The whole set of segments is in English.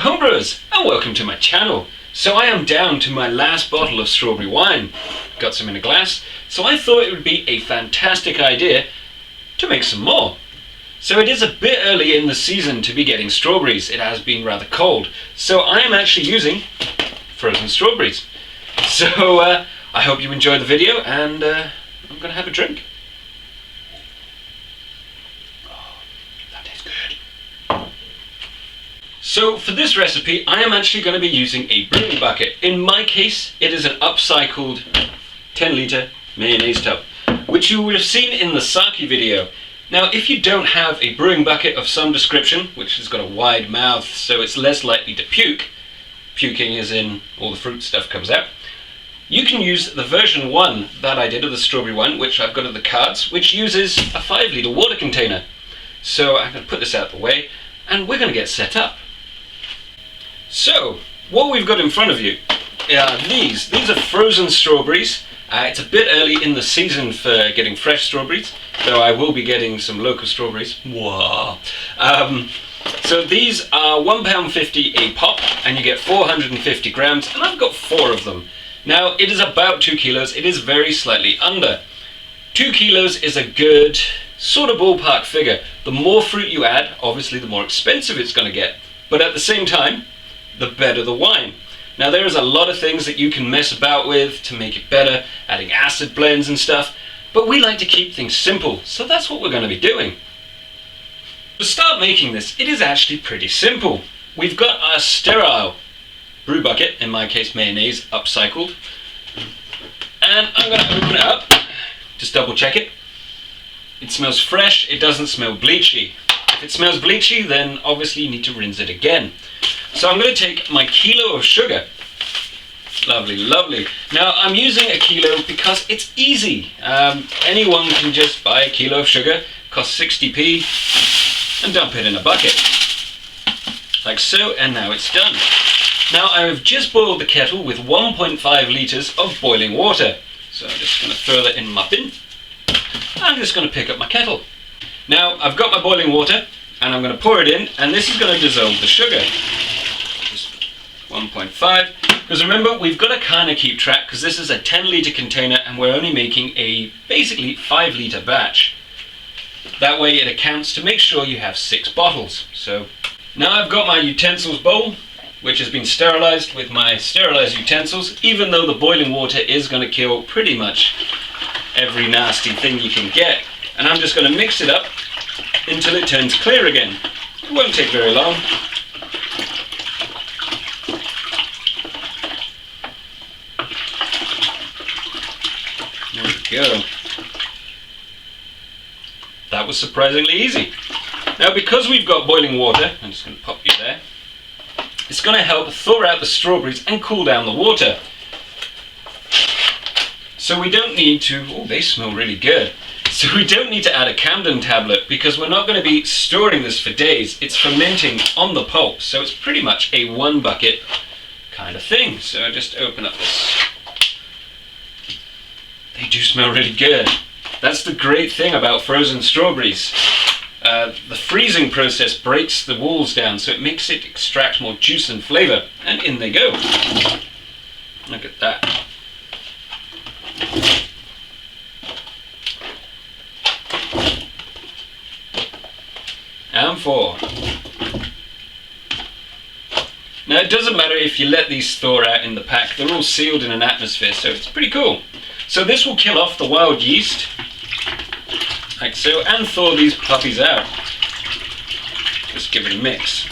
homebrewers, and welcome to my channel. So I am down to my last bottle of strawberry wine. Got some in a glass, so I thought it would be a fantastic idea to make some more. So it is a bit early in the season to be getting strawberries. It has been rather cold, so I am actually using frozen strawberries. So I hope you enjoyed the video, and I'm going to have a drink. So for this recipe, I am actually going to be using a brewing bucket. In my case, it is an upcycled 10-litre mayonnaise tub, which you would have seen in the sake video. Now, if you don't have a brewing bucket of some description, which has got a wide mouth so it's less likely to puke, puking as in all the fruit stuff comes out, you can use the version 1 that I did of the strawberry one, which I've got at the cards, which uses a 5-litre water container. So I'm going to put this out of the way, and we're going to get set up. So, what we've got in front of you are these. These are frozen strawberries. It's a bit early in the season for getting fresh strawberries, though I will be getting some local strawberries. Wow. So these are £1.50 a pop, and you get 450 grams, and I've got 4 of them. Now, it is about 2 kilos. It is very slightly under. 2 kilos is a good sort of ballpark figure. The more fruit you add, obviously the more expensive it's going to get. But at the same time, the better the wine. Now, there is a lot of things that you can mess about with to make it better, adding acid blends and stuff, but we like to keep things simple, so that's what we're going to be doing. To start making this, it is actually pretty simple. We've got our sterile brew bucket, in my case mayonnaise, upcycled, and I'm going to open it up, just double check it. It smells fresh, it doesn't smell bleachy. If it smells bleachy, then obviously you need to rinse it again. So I'm going to take my kilo of sugar. Lovely, lovely. Now I'm using a kilo because it's easy. Anyone can just buy a kilo of sugar, costs 60p, and dump it in a bucket. Like so, and now it's done. Now I have just boiled the kettle with 1.5 litres of boiling water. So I'm just going to throw that in my bin. I'm just going to pick up my kettle. Now I've got my boiling water, and I'm going to pour it in, and this is going to dissolve the sugar. Just 1.5, because remember, we've got to kind of keep track, because this is a 10-litre container and we're only making a basically 5-litre batch. That way it accounts to make sure you have 6 bottles. So now I've got my utensils bowl, which has been sterilised with my sterilised utensils, even though the boiling water is going to kill pretty much every nasty thing you can get. And I'm just going to mix it up until it turns clear again. It won't take very long. There we go. That was surprisingly easy. Now, because we've got boiling water, I'm just going to pop you there, it's going to help thaw out the strawberries and cool down the water. So we don't need to, oh, they smell really good. So we don't need to add a Camden tablet, because we're not going to be storing this for days. It's fermenting on the pulp, so it's pretty much a 1 bucket kind of thing. So I just open up this. They do smell really good. That's the great thing about frozen strawberries. The freezing process breaks the walls down, so it makes it extract more juice and flavour. And in they go. Look at that. And 4. Now, it doesn't matter if you let these thaw out in the pack, they're all sealed in an atmosphere, so it's pretty cool. So this will kill off the wild yeast, like so, and thaw these puppies out. Just give it a mix.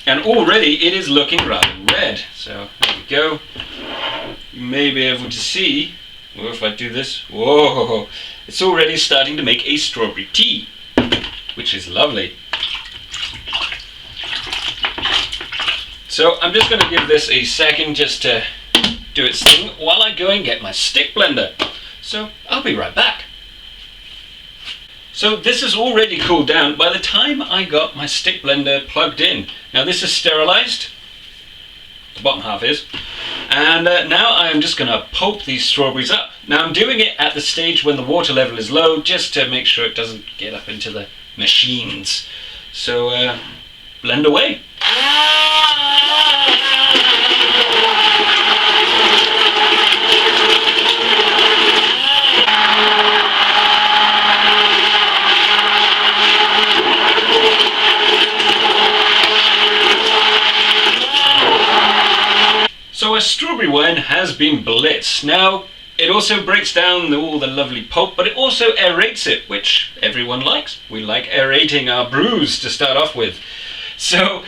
And already it is looking rather red, so there we go. You may be able to see, or if I do this, whoa, it's already starting to make a strawberry tea, which is lovely. So I'm just going to give this a second just to do its thing while I go and get my stick blender. So I'll be right back. So this is already cooled down by the time I got my stick blender plugged in. Now this is sterilised, the bottom half is, and now I am just going to pulp these strawberries up. Now I'm doing it at the stage when the water level is low, just to make sure it doesn't get up into the machines. So blend away. So a strawberry wine has been blitzed. Now, it also breaks down all the lovely pulp, but it also aerates it, which everyone likes. We like aerating our brews to start off with. So,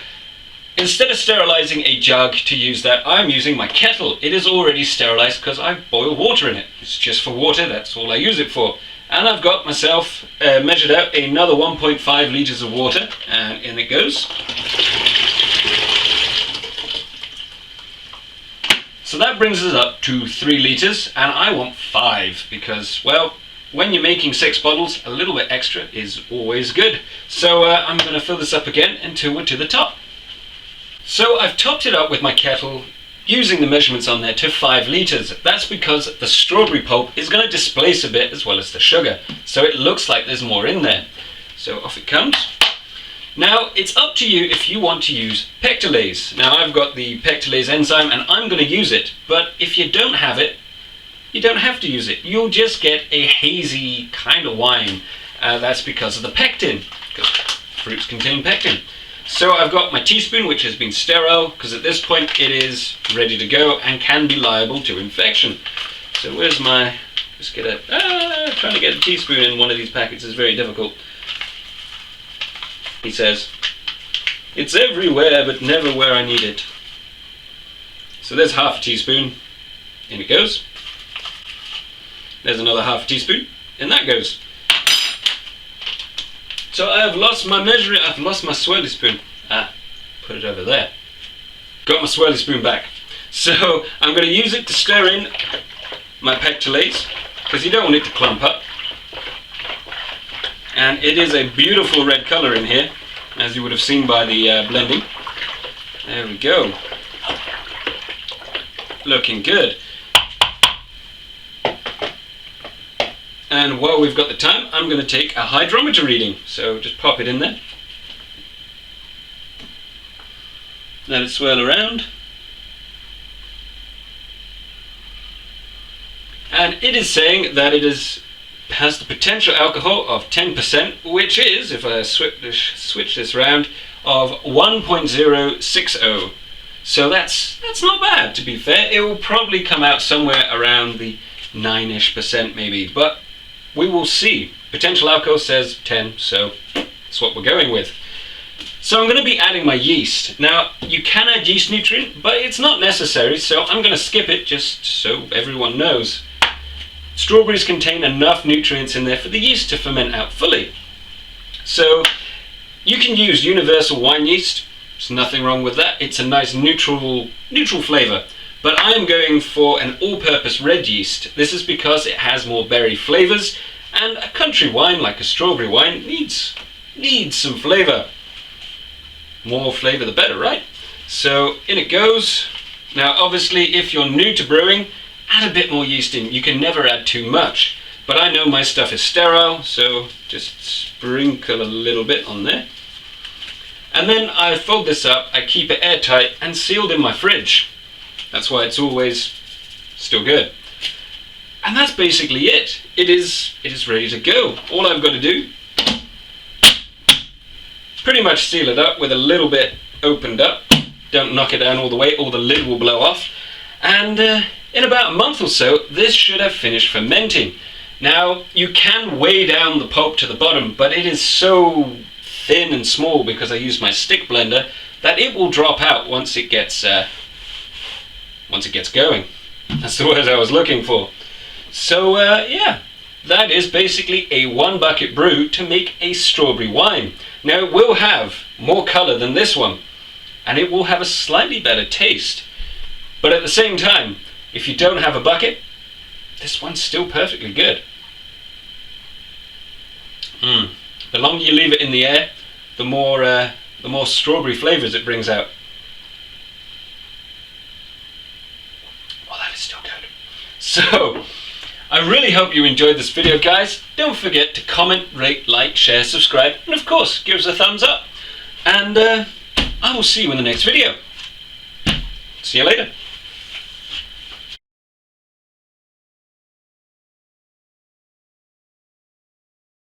instead of sterilizing a jug to use that, I'm using my kettle. It is already sterilized because I boil water in it. It's just for water, that's all I use it for. And I've got myself measured out another 1.5 litres of water, and in it goes. So that brings us up to 3 litres, and I want 5 because, well, when you're making 6 bottles, a little bit extra is always good. So I'm going to fill this up again until we're to the top. So I've topped it up with my kettle, using the measurements on there, to 5 litres. That's because the strawberry pulp is going to displace a bit as well as the sugar. So it looks like there's more in there. So off it comes. Now, it's up to you if you want to use pectolase. Now, I've got the pectolase enzyme and I'm going to use it, but if you don't have it, you don't have to use it. You'll just get a hazy kind of wine. That's because of the pectin, because fruits contain pectin. So I've got my teaspoon, which has been sterile, because at this point it is ready to go and can be liable to infection. So where's my, just get a, trying to get a teaspoon in one of these packets is very difficult. He says, it's everywhere but never where I need it. So there's half a teaspoon, in it goes. There's another half a teaspoon, and that goes. So I have lost my measuring, I've lost my swirly spoon. Put it over there. Got my swirly spoon back. So I'm going to use it to stir in my pectolase, because you don't want it to clump up. And it is a beautiful red colour in here, as you would have seen by the blending. There we go. Looking good. And while we've got the time, I'm going to take a hydrometer reading. So just pop it in there. Let it swirl around. And it is saying that it has the potential alcohol of 10%, which is, if I switch this round, of 1.060. So that's not bad, to be fair. It will probably come out somewhere around the 9-ish% maybe, but we will see. Potential alcohol says 10, so that's what we're going with. So I'm going to be adding my yeast. Now, you can add yeast nutrient, but it's not necessary, so I'm going to skip it just so everyone knows. Strawberries contain enough nutrients in there for the yeast to ferment out fully. So you can use universal wine yeast. There's nothing wrong with that. It's a nice neutral flavour. But I am going for an all-purpose red yeast. This is because it has more berry flavours, and a country wine like a strawberry wine needs some flavour. More flavour the better, right? So in it goes. Now obviously if you're new to brewing, add a bit more yeast in. You can never add too much. But I know my stuff is sterile, so just sprinkle a little bit on there. And then I fold this up, I keep it airtight and sealed in my fridge. That's why it's always still good. And that's basically it. It is ready to go. All I've got to do, pretty much seal it up with a little bit opened up. Don't knock it down all the way or the lid will blow off. And in about a month or so, this should have finished fermenting. Now, you can weigh down the pulp to the bottom, but it is so thin and small because I used my stick blender that it will drop out once it gets going. That's the word I was looking for. So yeah, that is basically a 1 bucket brew to make a strawberry wine. Now it will have more colour than this one, and it will have a slightly better taste. But at the same time, if you don't have a bucket, this one's still perfectly good. The longer you leave it in the air, the more strawberry flavours it brings out. Well, that is still good. So, I really hope you enjoyed this video, guys. Don't forget to comment, rate, like, share, subscribe, and of course, give us a thumbs up. And I will see you in the next video. See you later.